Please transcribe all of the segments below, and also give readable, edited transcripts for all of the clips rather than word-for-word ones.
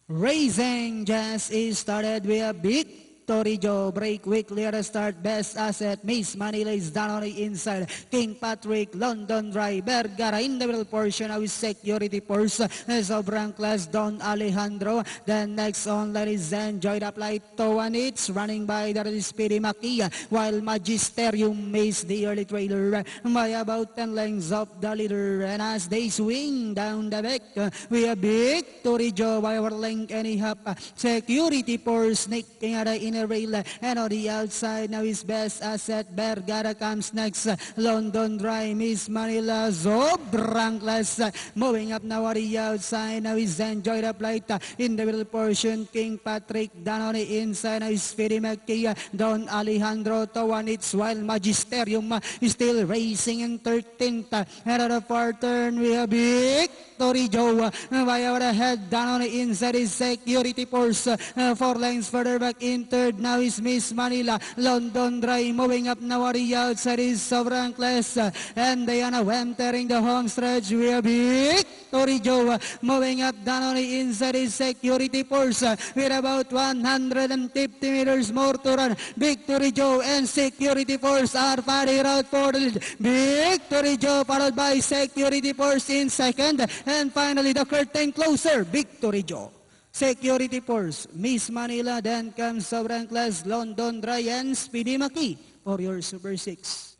Racing just is started with a victory, Joe. Break quickly at the start. Best asset. Miss Manila is down on the inside. King Patrick, London Dry, Vergara in the middle portion. Now is Security Force. Sobrang class, Don Alejandro. Then next on line is Enjoy the Flight. Towanits running by the Speedy Makia. While Magisterium is the early trailer by about 10 lengths of the leader. And as they swing down the back, we have victory, Joe, by our length and a half. Security Force sneaking at the inner rail. And on the outside now is Best Asset. Vergara comes next. London Dry, Miss Manila, sobrang class. Moving up now on the outside now is Enjoy the Flight. In the middle portion, King Patrick. Down on the inside now is Speedy Makia. Don Alejandro Towanits, while Magisterium is still racing in 13th. And at the far turn we have victory, Joe. By our head down on the inside is Security Force. 4 lengths further back in third now is Miss Manila. London Dry moving up now on the outside is Sobrang Class. And they are now entering the home stretch. We have victory, Joe. Moving up down on the inside is Security Force. With about 150 meters more to run. Victory, Joe and Security Force are fighting out for the lead. Victory, Joe, followed by Security Force in second. And finally, the curtain closer. Victory, Joe. Security Force, Miss Manila, then comes Sobrang Class, London Dry, and Speedy Maki for your Super 6.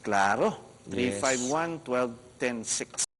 Claro. Yes. 351, 12, 10, 6.